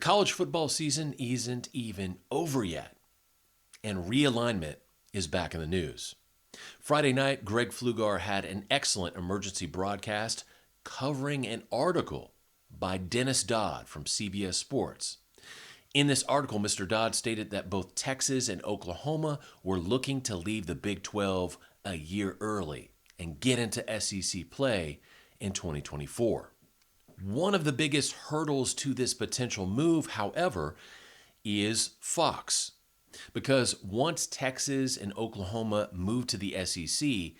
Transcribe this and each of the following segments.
college football season isn't even over yet, and realignment is back in the news. Friday night, Greg Pflugar had an excellent emergency broadcast covering an article by Dennis Dodd from CBS Sports. In this article, Mr. Dodd stated that both Texas and Oklahoma were looking to leave the Big 12 a year early and get into SEC play in 2024. One of the biggest hurdles to this potential move, however, is Fox. Because once Texas and Oklahoma move to the SEC,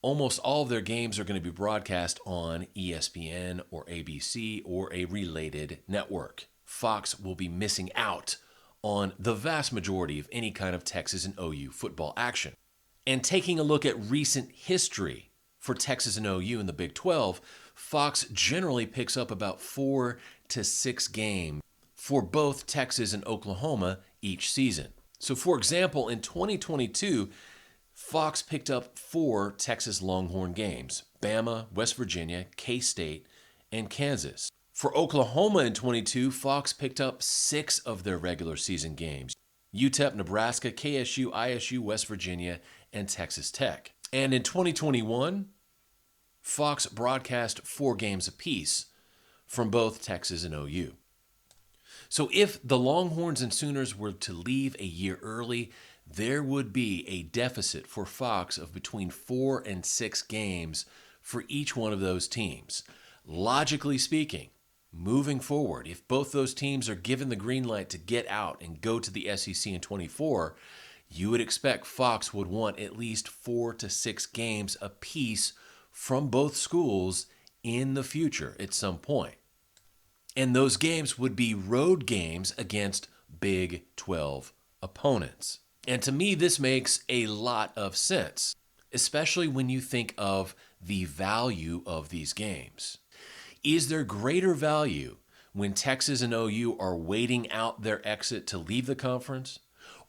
almost all of their games are going to be broadcast on ESPN or ABC or a related network. Fox will be missing out on the vast majority of any kind of Texas and OU football action. And taking a look at recent history for Texas and OU in the Big 12, Fox generally picks up about 4 to 6 games for both Texas and Oklahoma each season. So for example, in 2022, Fox picked up 4 Texas Longhorn games: Bama, West Virginia, K-State, and Kansas. For Oklahoma in 22, Fox picked up 6 of their regular season games: UTEP, Nebraska, KSU, ISU, West Virginia, and Texas Tech. And in 2021, Fox broadcast 4 games apiece from both Texas and OU. So if the Longhorns and Sooners were to leave a year early, there would be a deficit for Fox of between 4 and 6 games for each one of those teams. Logically speaking, moving forward, if both those teams are given the green light to get out and go to the SEC in 24, you would expect Fox would want at least 4 to 6 games apiece from both schools in the future at some point. And those games would be road games against Big 12 opponents. And to me, this makes a lot of sense, especially when you think of the value of these games. Is there greater value when Texas and OU are waiting out their exit to leave the conference?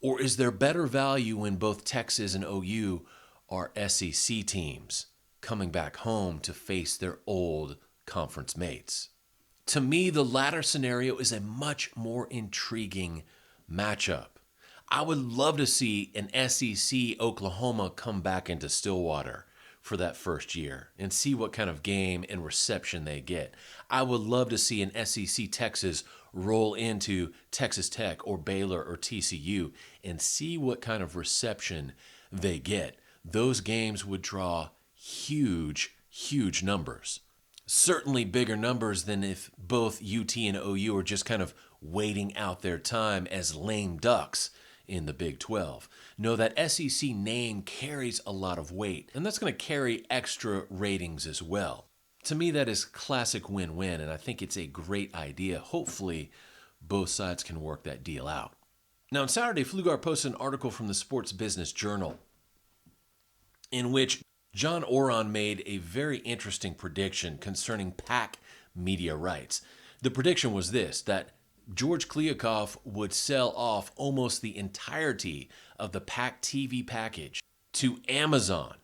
Or is there better value when both Texas and OU are SEC teams coming back home to face their old conference mates? To me, the latter scenario is a much more intriguing matchup. I would love to see an SEC Oklahoma come back into Stillwater for that first year and see what kind of game and reception they get. I would love to see an SEC Texas roll into Texas Tech or Baylor or TCU and see what kind of reception they get. Those games would draw huge numbers. Certainly bigger numbers than if both UT and OU are just kind of waiting out their time as lame ducks in the Big 12. No, that SEC name carries a lot of weight, and that's going to carry extra ratings as well. To me, that is classic win-win, and I think it's a great idea. Hopefully, both sides can work that deal out. Now, on Saturday, Pflugar posted an article from the Sports Business Journal in which John Oron made a very interesting prediction concerning PAC media rights. The prediction was this, that George Kliavkoff would sell off almost the entirety of the PAC TV package to Amazon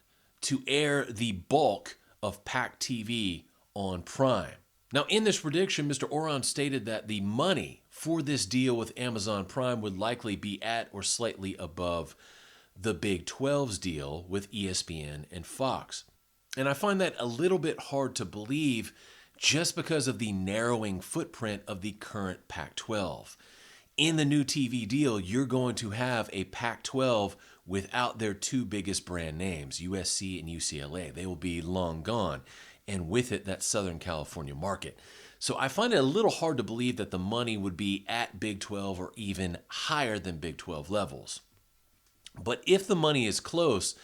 to air the bulk of PAC TV on Prime. Now, in this prediction, Mr. Oron stated that the money for this deal with Amazon Prime would likely be at or slightly above the Big 12's deal with ESPN and Fox. And I find that a little bit hard to believe just because of the narrowing footprint of the current Pac-12. In the new TV deal, you're going to have a Pac-12 without their 2 biggest brand names, USC and UCLA. They will be long gone, and with it, that Southern California market. So I find it a little hard to believe that the money would be at Big 12 or even higher than Big 12 levels. But if the money is close,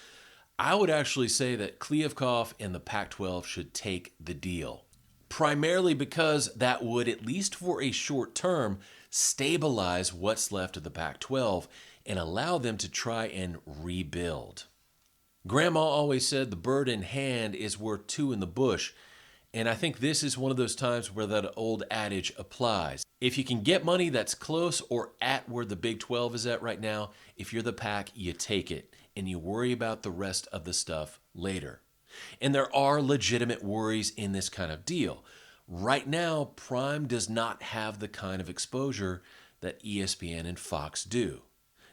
I would actually say that Kliavkoff and the Pac-12 should take the deal. Primarily because that would, at least for a short term, stabilize what's left of the Pac-12 and allow them to try and rebuild. Grandma always said the bird in hand is worth 2 in the bush, and I think this is one of those times where that old adage applies. If you can get money that's close or at where the Big 12 is at right now, if you're the Pac, you take it, and you worry about the rest of the stuff later. And there are legitimate worries in this kind of deal. Right now, Prime does not have the kind of exposure that ESPN and Fox do.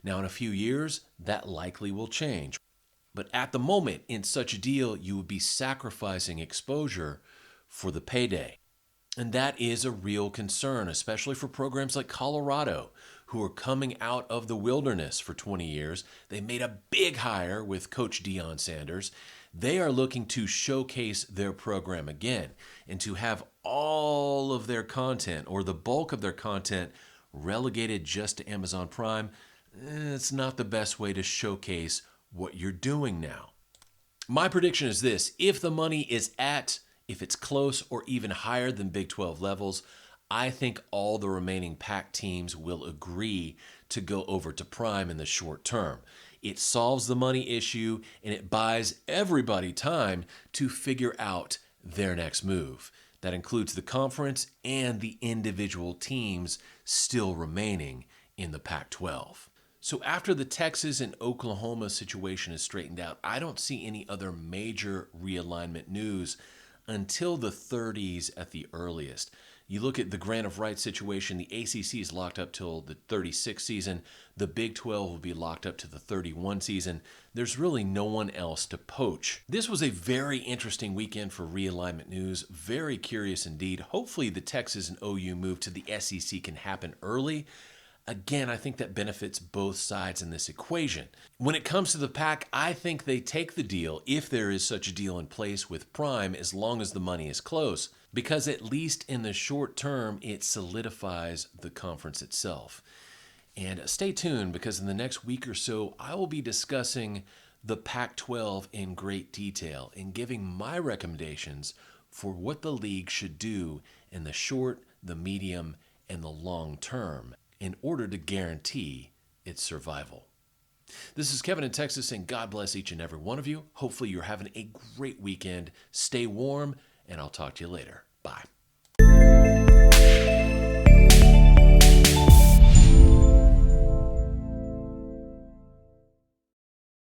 Now, in a few years, that likely will change. But at the moment, in such a deal, you would be sacrificing exposure for the payday. And that is a real concern, especially for programs like Colorado, who are coming out of the wilderness for 20 years. They made a big hire with Coach Deion Sanders. They are looking to showcase their program again and to have all of their content or the bulk of their content relegated just to Amazon Prime. It's not the best way to showcase what you're doing now. My prediction is this: if the money is if it's close or even higher than Big 12 levels, I think all the remaining Pac teams will agree to go over to Prime in the short term. It solves the money issue and it buys everybody time to figure out their next move. That includes the conference and the individual teams still remaining in the Pac-12. So after the Texas and Oklahoma situation is straightened out, I don't see any other major realignment news until the 30s at the earliest. You look at the grant of rights situation, the ACC is locked up till the 36th season. The Big 12 will be locked up to the 31 season. There's really no one else to poach. This was a very interesting weekend for realignment news. Very curious indeed. Hopefully the Texas and OU move to the SEC can happen early. Again, I think that benefits both sides in this equation. When it comes to the Pac, I think they take the deal, if there is such a deal in place with Prime, as long as the money is close, because at least in the short term, it solidifies the conference itself. And stay tuned, because in the next week or so, I will be discussing the Pac-12 in great detail and giving my recommendations for what the league should do in the short, the medium, and the long term in order to guarantee its survival. This is Kevin in Texas, and God bless each and every one of you. Hopefully you're having a great weekend. Stay warm, and I'll talk to you later. Bye.